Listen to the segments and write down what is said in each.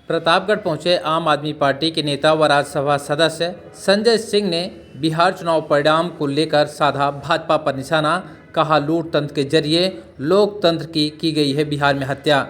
प्रतापगढ़ पहुंचे आम आदमी पार्टी के नेता व राज्यसभा सदस्य संजय सिंह ने बिहार चुनाव परिणाम को लेकर साधा भाजपा पर निशाना। कहा, लूट तंत्र के जरिए लोकतंत्र की गई है बिहार में हत्या।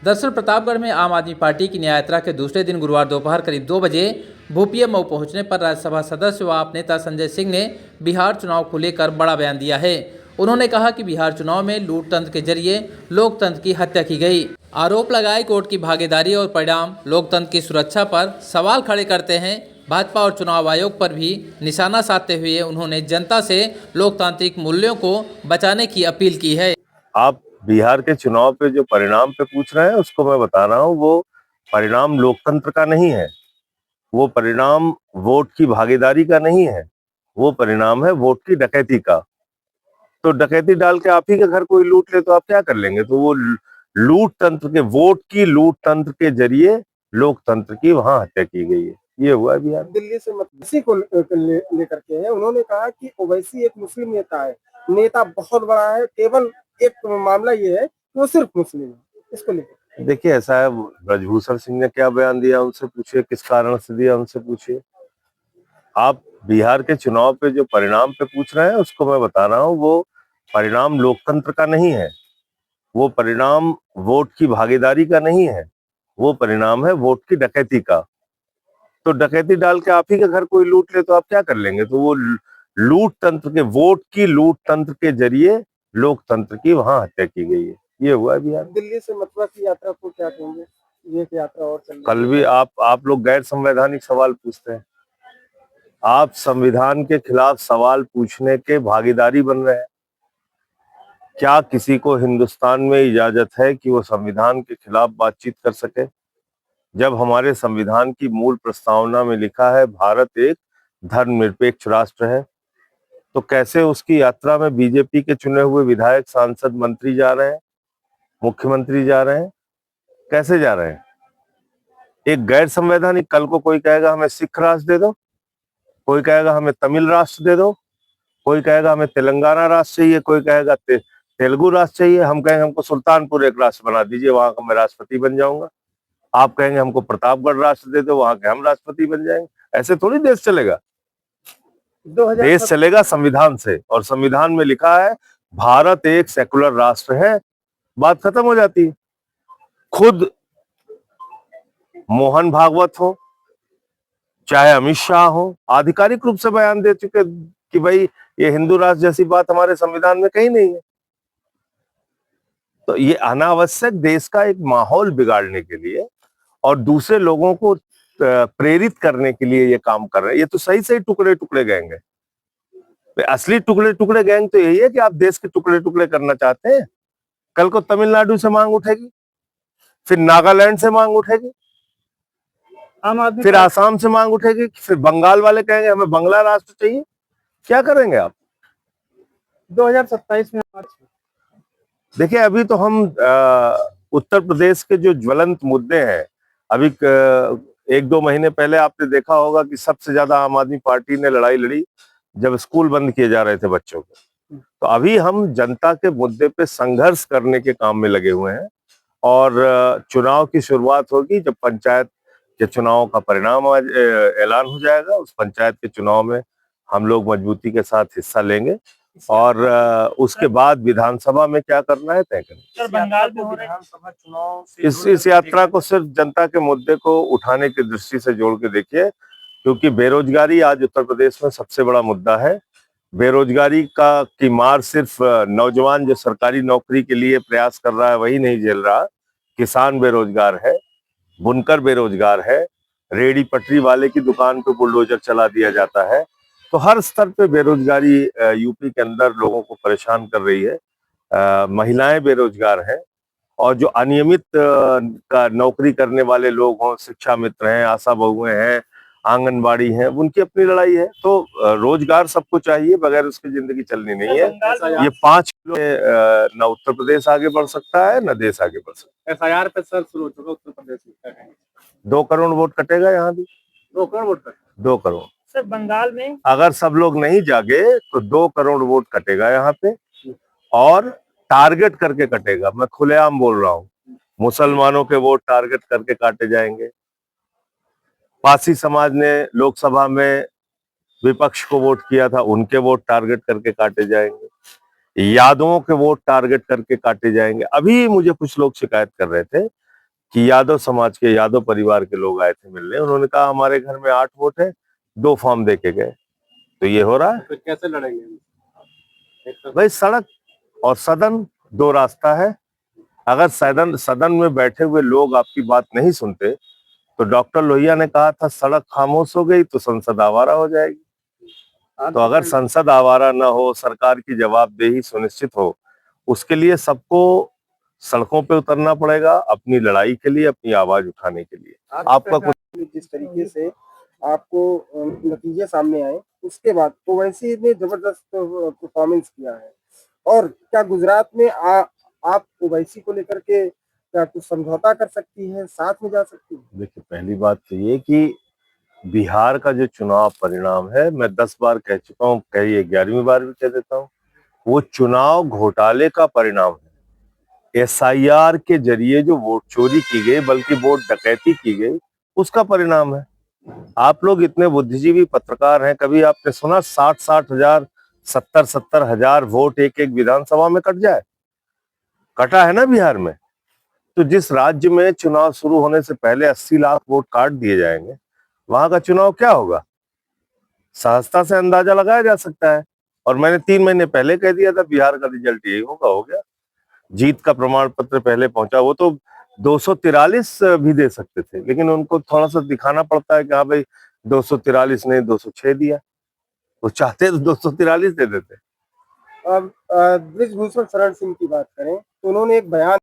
दरअसल प्रतापगढ़ में आम आदमी पार्टी की न्याय यात्रा के दूसरे दिन गुरुवार दोपहर करीब 2 बजे भूपिया मऊ पहुंचने पर राज्यसभा सदस्य व आप नेता संजय सिंह ने बिहार चुनाव को लेकर बड़ा बयान दिया है। उन्होंने कहा कि बिहार चुनाव में लूट तंत्र के जरिए लोकतंत्र की हत्या की गई। आरोप लगाए कोर्ट की भागीदारी और परिणाम लोकतंत्र की सुरक्षा पर सवाल खड़े करते हैं। भाजपा और चुनाव आयोग पर भी निशाना साधते हुए उन्होंने जनता से लोकतांत्रिक मूल्यों को बचाने की अपील की है। आप बिहार के चुनाव पे जो परिणाम पे पूछ रहे हैं उसको मैं बता रहा हूँ, वो परिणाम लोकतंत्र का नहीं है, वो परिणाम वोट की भागीदारी का नहीं है, वो परिणाम है वोट की डकैती का। तो डकैती डाल के आप ही के घर कोई लूट ले तो आप क्या कर लेंगे? तो वो लूट तंत्र के, वोट की लूट तंत्र के जरिए लोकतंत्र की वहां हत्या की गई है। ये हुआ है बिहार। दिल्ली से ओवैसी को लेकर के है। उन्होंने कहा कि ओवैसी एक मुस्लिम नेता है, नेता बहुत बड़ा है, केवल एक मामला ये है कि वो सिर्फ मुस्लिम है। इसको लेकर देखिए, ऐसा है, ब्रजभूषण सिंह ने क्या बयान दिया उनसे पूछिए, किस कारण से दिया उनसे पूछिए। आप बिहार के चुनाव पे जो परिणाम पे पूछ रहे हैं उसको मैं बता रहा हूँ, वो परिणाम लोकतंत्र का नहीं है, वो परिणाम वोट की भागीदारी का नहीं है, वो परिणाम है वोट की डकैती का। तो डकैती डाल के आप ही के घर कोई लूट ले तो आप क्या कर लेंगे? तो वो लूट तंत्र के, वोट की लूट तंत्र के जरिए लोकतंत्र की वहां हत्या की गई है। ये हुआ है बिहार। दिल्ली से मथुरा की यात्रा को क्या कहेंगे? ये यात्रा और चल कल भी आप लोग गैर संवैधानिक सवाल पूछते हैं। आप संविधान के खिलाफ सवाल पूछने के भागीदारी बन रहे हैं। क्या किसी को हिंदुस्तान में इजाजत है कि वो संविधान के खिलाफ बातचीत कर सके? जब हमारे संविधान की मूल प्रस्तावना में लिखा है भारत एक धर्मनिरपेक्ष राष्ट्र है, तो कैसे उसकी यात्रा में बीजेपी के चुने हुए विधायक, सांसद, मंत्री जा रहे हैं, मुख्यमंत्री जा रहे हैं? कैसे जा रहे हैं? एक गैर संवैधानिक, कल को कोई कहेगा हमें सिख राष्ट्र दे दो, कोई कहेगा हमें तमिल राष्ट्र दे दो, कोई कहेगा हमें तेलंगाना राष्ट्र चाहिए, कोई कहेगा तेलुगु राष्ट्र चाहिए, हम कहेंगे हमको सुल्तानपुर एक राष्ट्र बना दीजिए, वहां का मैं राष्ट्रपति बन जाऊंगा। आप कहेंगे हमको प्रतापगढ़ राष्ट्र दे दो, वहां के हम राष्ट्रपति बन जाएंगे। ऐसे थोड़ी देश चलेगा। देश चलेगा संविधान से, और संविधान में लिखा है भारत एक सेकुलर राष्ट्र है, बात खत्म हो जाती है। खुद मोहन भागवत हो चाहे अमित शाह हो, आधिकारिक रूप से बयान दे चुके कि भाई ये हिंदू राष्ट्र जैसी बात हमारे संविधान में कहीं नहीं है। तो ये अनावश्यक देश का एक माहौल बिगाड़ने के लिए और दूसरे लोगों को प्रेरित करने के लिए ये काम कर रहे हैं। ये तो सही सही टुकड़े टुकड़े गैंग है। असली टुकड़े टुकड़े गैंग तो यही है कि आप देश के टुकड़े टुकड़े करना चाहते हैं। कल को तमिलनाडु से मांग उठेगी, फिर नागालैंड से मांग उठेगी, फिर आसाम से मांग उठेगी, फिर बंगाल वाले कहेंगे हमें बंगला राष्ट्र चाहिए। क्या करेंगे आप 2027 में? देखिए, अभी तो हम उत्तर प्रदेश के जो ज्वलंत मुद्दे हैं, अभी 1-2 महीने पहले आपने देखा होगा कि सबसे ज्यादा आम आदमी पार्टी ने लड़ाई लड़ी जब स्कूल बंद किए जा रहे थे बच्चों के। तो अभी हम जनता के मुद्दे पे संघर्ष करने के काम में लगे हुए हैं, और चुनाव की शुरुआत होगी जब पंचायत के चुनाव का परिणाम आज ऐलान हो जाएगा। उस पंचायत के चुनाव में हम लोग मजबूती के साथ हिस्सा लेंगे, और उसके बाद विधानसभा में क्या करना है तय करेंगे। बंगाल में हो रहे विधानसभा चुनाव इस यात्रा को सिर्फ जनता के मुद्दे को उठाने की दृष्टि से जोड़ के देखिए, क्योंकि बेरोजगारी आज उत्तर प्रदेश में सबसे बड़ा मुद्दा है। बेरोजगारी की मार सिर्फ नौजवान जो सरकारी नौकरी के लिए प्रयास कर रहा है वही नहीं झेल रहा, किसान बेरोजगार है, बुनकर बेरोजगार है, रेहड़ी पटरी वाले की दुकान पे बुलडोजर चला दिया जाता है। तो हर स्तर पे बेरोजगारी यूपी के अंदर लोगों को परेशान कर रही है। महिलाएं बेरोजगार हैं, और जो अनियमित का नौकरी करने वाले लोग हों, शिक्षा मित्र हैं, आशा बहुएं हैं, आंगनबाड़ी हैं, उनकी अपनी लड़ाई है। तो रोजगार सबको चाहिए, बगैर उसकी जिंदगी चलनी नहीं है। ये 5 किलो न उत्तर प्रदेश आगे बढ़ सकता है, न देश आगे बढ़ सकता है। FIR पे सर शुरू हो चुका उत्तर प्रदेश में। 2 करोड़ वोट कटेगा यहाँ भी। 2 करोड़ वोट कटेगा। 2 करोड़ सर बंगाल में अगर सब लोग नहीं जागे तो 2 करोड़ वोट कटेगा यहाँ पे, और टारगेट करके कटेगा। मैं खुलेआम बोल रहा हूँ, मुसलमानों के वोट टारगेट करके काटे जाएंगे, पासी समाज ने लोकसभा में विपक्ष को वोट किया था, उनके वोट टारगेट करके काटे जाएंगे, यादवों के वोट टारगेट करके काटे जाएंगे। अभी मुझे कुछ लोग शिकायत कर रहे थे कि यादव समाज के, यादव परिवार के लोग आए थे मिलने, उन्होंने कहा हमारे घर में 8 वोट है, 2 फॉर्म देके गए। तो ये हो रहा है। फिर कैसे लड़ेंगे? भाई सड़क और सदन 2 रास्ता है। अगर सदन में बैठे हुए लोग आपकी बात नहीं सुनते, तो डॉक्टर लोहिया ने कहा था सड़क खामोश हो गई तो संसद आवारा हो जाएगी। तो अगर संसद आवारा ना हो, सरकार की जवाबदेही सुनिश्चित हो, उसके लिए सबको सड़कों पे उतरना पड़ेगा, अपनी लड़ाई के लिए, अपनी आवाज उठाने के लिए। आपका कुछ जिस तरीके से आपको नतीजे सामने आए, उसके बाद ओवैसी ने जबरदस्त परफॉर्मेंस किया है, और क्या गुजरात में आप ओवैसी को लेकर के क्या कुछ समझौता कर सकती है, साथ में जा सकती है? देखिए, पहली बात तो ये कि बिहार का जो चुनाव परिणाम है, मैं 10 बार कह चुका हूँ, कहीं 11वीं बार भी कह देता हूँ, वो चुनाव घोटाले का परिणाम है। एसआईआर के जरिए जो वोट चोरी की गई, बल्कि वोट डकैती की गई, उसका परिणाम है। आप लोग इतने बुद्धिजीवी पत्रकार हैं, कभी आपने सुना 60-60 हजार, 70-70 हजार वोट एक विधानसभा में कट जाए? कटा है ना बिहार में। तो जिस राज्य में चुनाव शुरू होने से पहले 80 लाख वोट काट दिए जाएंगे, वहां का चुनाव क्या होगा? सहजता से अंदाजा लगाया जा सकता है। और मैंने 3 महीने पहले कह दिया था बिहार का रिजल्ट यही होगा, हो गया। जीत का प्रमाण पत्र पहले पहुंचा। वो तो 243 भी दे सकते थे, लेकिन उनको थोड़ा सा दिखाना पड़ता है कि हाँ भाई 243 नहीं 206 दिया। वो चाहते तो 243 दे देते। अब ब्रिजभूषण शरण सिंह की बात करें तो उन्होंने एक बयान